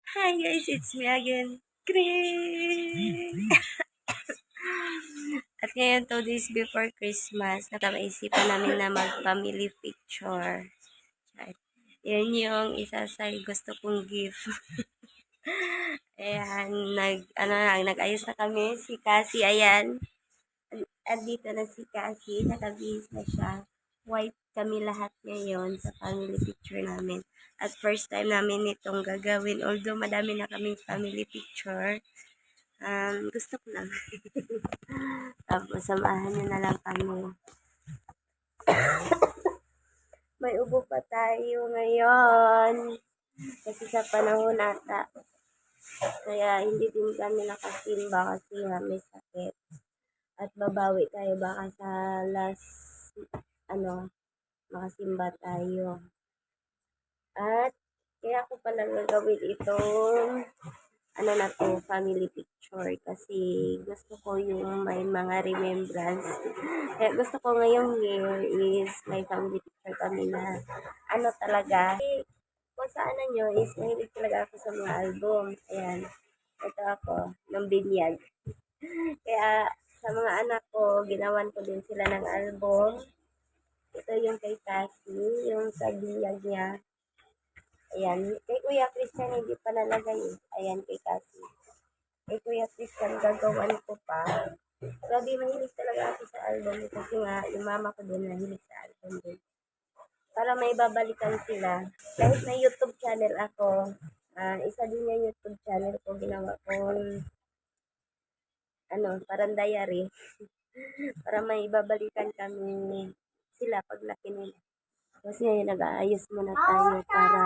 Hi guys, it's me again, Chris! At ngayon, 2 days before Christmas, naisipan namin na mag-family picture. Yan yung isa sa gusto kong gift. Ayan, nag-ayos na kami. Si Cassie, ayan. Andito na si Cassie, nakabihis na siya. White kami lahat ngayon sa family picture namin. At first time namin itong gagawin. Although madami na kaming family picture. Gusto ko lang. Tapos samahan niyo na lang kami. May ubo pa tayo ngayon. Kasi sa panahon ata. Kaya hindi din kami nakasimba kasi may sakit. At babawi tayo baka sa last, makasimba tayo. At kaya ko pala gagawin itong family picture kasi gusto ko yung may mga remembrance. Kaya gusto ko ngayong year is may family picture kami na talaga. Kung sa nyo is mahilig talaga ako sa mga album. Ayan. Ito ako, ng binyag. Kaya sa mga anak ko, ginawan ko din sila ng album. Ito yung kay Cassie, yung sa binyag niya. Ayan. Kay Kuya Christian, hindi pa nalagay. Ayan, kay Cassie. Kay Kuya Christian, gagawan ko pa. Grabe, mahilig talaga ako sa album. Kasi nga, yung mama ko din nahilig sa album din. Para may babalikan sila. Kahit may YouTube channel ako, isa din yung YouTube channel ko, ginawa ko, parang diary. Para may babalikan kami sila pag laki nila. Kasi ngayon, nag-aayos muna tayo para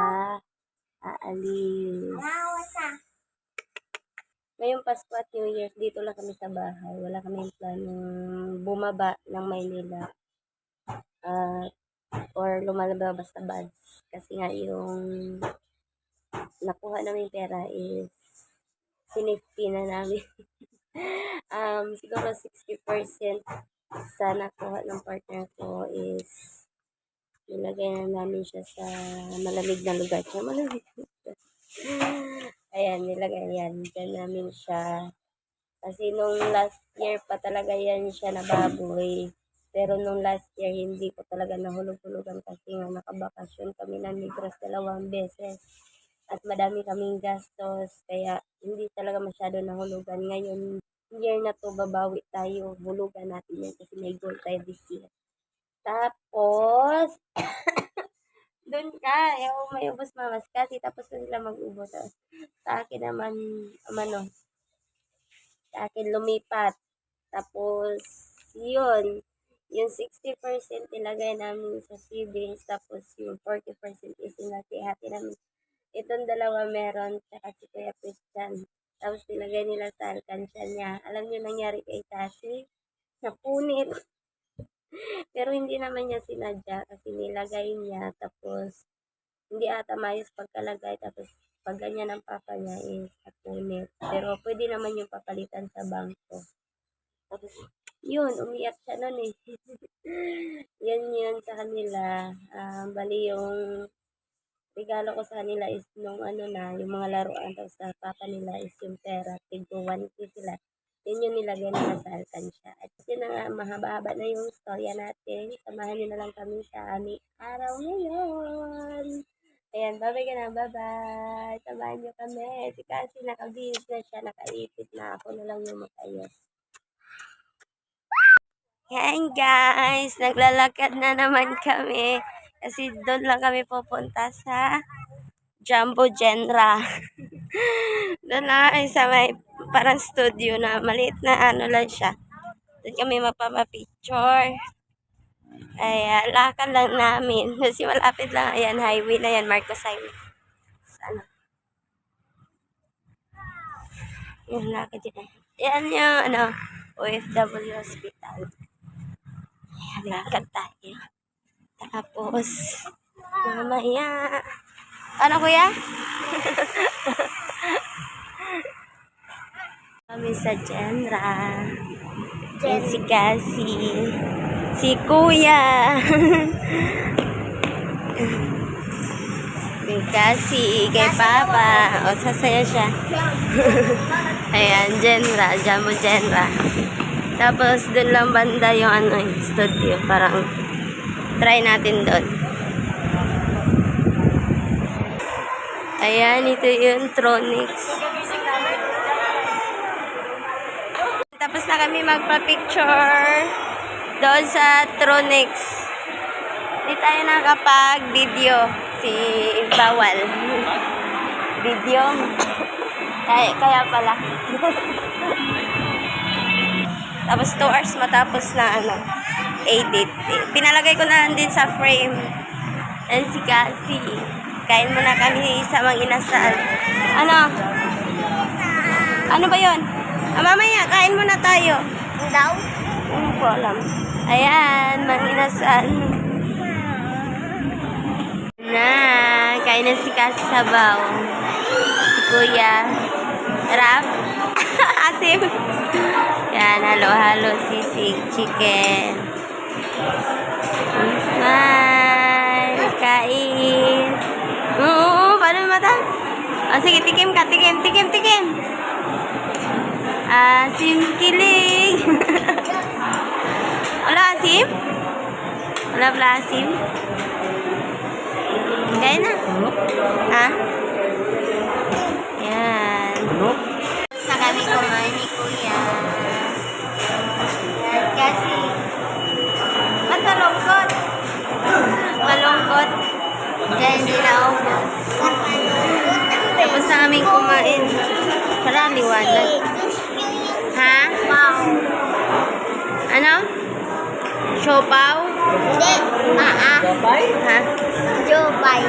aalis. Ngayong Pasko at New Year's, dito lang kami sa bahay. Wala kami planong bumaba ng Maynila. Or lumalabas sa buds. Kasi nga yung nakuha namin pera is sinifty na namin. Siguro 60% sa nakuha ng partner ko is nilagay na namin siya sa malamig na lugar. Malamig na lugar. Ayan, nilagay yan. Diyan namin siya. Kasi nung last year pa talaga yan siya nababoy. Pero nung last year, hindi ko talaga nahulog-hulugan kasi nga nakabakasyon kami ng Negros 2 beses. At madami kaming gastos. Kaya hindi talaga masyado nahulugan. Ngayon, year na to, babawi tayo. Hulugan natin yan kasi may goal tayo this year. Tapos, doon ka, may ubos mamas kasi tapos na sila mag-ubos. Sa akin naman, sa akin lumipat. Tapos, yun, yung 60% ilagay namin sa savings, tapos yung 40% is inati-hati namin. Itong dalawa meron, tsaka si Kuya Christian. Tapos nilagay nila sa alkansya niya. Alam niyo nangyari kay Cassie? Napunit. Pero hindi naman niya sinadya kasi nilagay niya. Tapos, hindi ata mayos pagkalagay. Tapos, pag ganyan ang papa niya is napunit. Pero pwede naman yung papalitan sa bangko. Tapos, yun, umiyak siya nun eh. Yan sa kanila. Bali yung regalo ko sa kanila is nung yung mga laruan. Tapos sa papa nila is yung pera. Tigpo 1K sila. Yun yung nilagay nila sa alkansya. At yun na nga, mahaba-haba na yung storya natin. Samahan nyo na lang kami sa aming araw ngayon. Ayan, bye-bye ka na, bye-bye. Samahan nyo kami. Si Cassie nakabihis na siya, nakaipit na. Ako na lang yung mag-ayos. Yan guys, naglalakad na naman kami. Kasi doon lang kami pupunta sa Jumbo Genra. Doon lang sa may parang studio na maliit na lang siya. Doon kami mapapapicture. Ay, lakad lang namin. Kasi malapit lang. Ayan, highway na yan. Marcos Highway. Sana. Yan, lakad yun. Yan yung, OFW Hospital. Ayan, lakad tayo. Tapos, mamaya. Ano, kuya? Kami sa Genra. Yan si Cassie. Si kuya. Kasi kay Papa. O, sasaya siya. Ayan, Genra. Jumbo Genra. Tapos, dun lang banda yung ano, yung studio. Parang, try natin dun. Ayan, ito yung Tronics. Tapos na kami magpa-picture doon sa Tronics. Hindi tayo nakapag-video. Si bawal. Video. Kaya pala. Tapos 2 hours matapos na ano, edit. Pinalagay ko na din sa frame. And si Cassie. Kain muna kami sa mga inasal. Ano? Ano ba yun? Mamaya, kain muna tayo. Daw? Hindi ko alam. Ayan, mga inasal. Na, kain na si Cassie Sabaw. Si Kuya. Rap. Asim. Yan, halo-halo sisig chicken. Smile. Kain. Oo, paano mata? O, sige, tikim ka. Tikim. Asim kilig. Wala asim? Wala pala asim? Kaya na. Ha? Yan. Tapos na kami kumain ni Kuya. Yan, kasi malungkot. Malungkot. Yan, hindi na ubos. Tapos na kaming kumain. Para liwanag. Ha? Wow. Ano? Siopaw? Hindi. Ha? Jopay.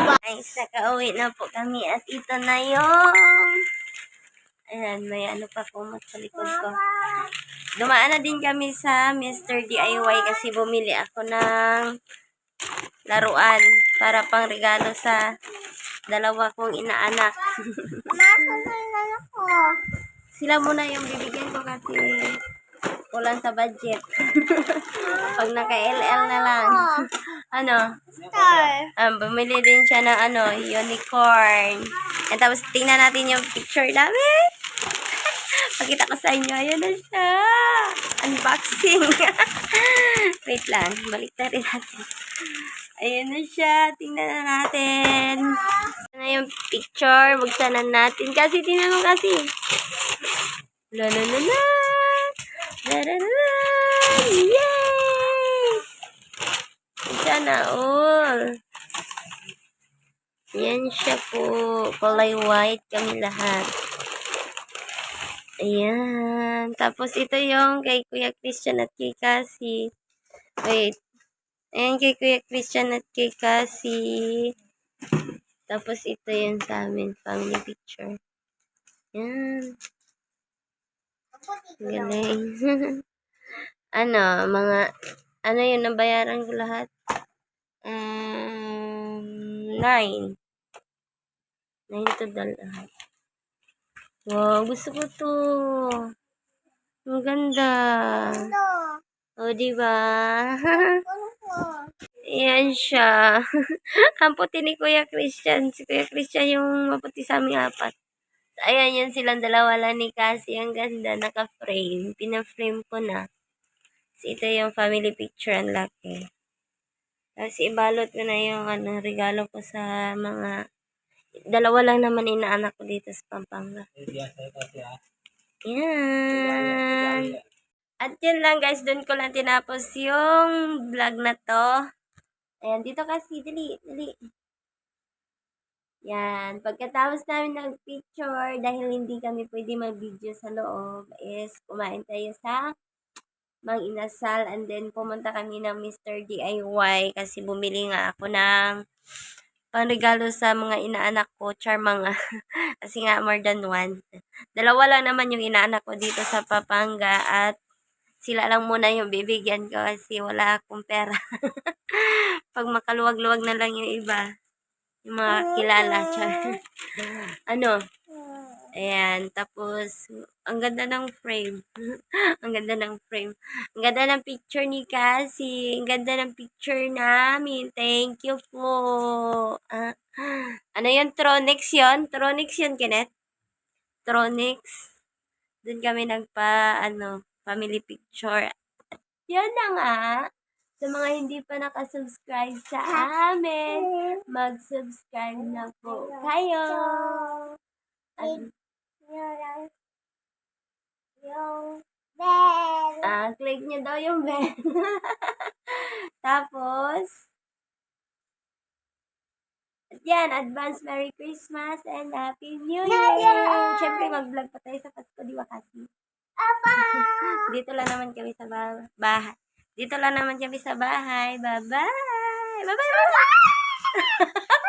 Guys, nakauwi na po kami at ito na yung ayan, may ano pa po sa likod ko. Dumaan na din kami sa Mr. DIY kasi bumili ako ng laruan para pang regalo sa dalawa kong inaanak. Sila muna yung bibigyan ko kasi kulang sa budget. Pag naka-LL na lang. Ano? Bumili din siya ng ano, unicorn. And tapos tingnan natin yung picture namin. Pakita ko sa inyo. Ayan na siya. Unboxing. Wait lang. Balik na rin natin. Ayan na siya. Tingnan na natin. Ayan na yung picture. Buksan na natin. Kasi tingnan mo kasi. La la la la. La la la. Yay! Sana all. Yan siya po. Kulay white kami lahat. Ayan. Tapos ito yung kay Kuya Christian at kay Cassie. Wait. Ayan kay Kuya Christian at kay Cassie. Tapos ito yung sa amin. Family picture. Ayan. Galing. Ano, mga, ano yun, nabayaran ko lahat? 9. 9 to the lahat. Wow, gusto ko to. Ang ganda. O, diba? Ayan siya. Ang puti ni Kuya Christian. Si Kuya Christian yung maputi sa aming apat. Ayan, yan silang dalawa lang ni Cassie. Ang ganda, naka-frame. Pina-frame ko na. So, ito yung family picture. Ang laki. Tapos, ibalot ko na yung ano, regalo ko sa mga dalawa lang naman inaanak ko dito sa Pampanga. Yan. At yun lang guys, dun ko lang tinapos yung vlog na to. Ayan, dito kasi, dali. Yan. Pagkatapos namin nag-picture, dahil hindi kami pwede mag-video sa loob, is kumain tayo sa Mang Inasal. And then, pumunta kami ng Mr. DIY kasi bumili nga ako ng pangregalo sa mga inaanak ko, char mga, kasi nga more than one. Dalawa lang naman yung inaanak ko dito sa Pampanga at sila lang muna yung bibigyan ko kasi wala akong pera. Pag makaluwag-luwag na lang yung iba, yung mga kilala, char. Ano? Ayan, tapos, ang ganda ng frame. Ang ganda ng frame. Ang ganda ng picture ni Cassie. Ang ganda ng picture namin. Thank you po. Ano yun? Tronix yun? Tronix yun, Kenneth? Tronix. Doon kami family picture. Yan na nga. Sa mga hindi pa nakasubscribe sa amin, mag-subscribe na po kayo. Yung bell. Click nyo daw yung bell. Tapos, yan, advance Merry Christmas and Happy New Year! Siyempre, mag-vlog pa tayo sa Pasko, di ba kasi? Dito lang naman kami sa bahay. Dito lang naman kami sa bahay. Bye-bye! Bye-bye! Bye-bye!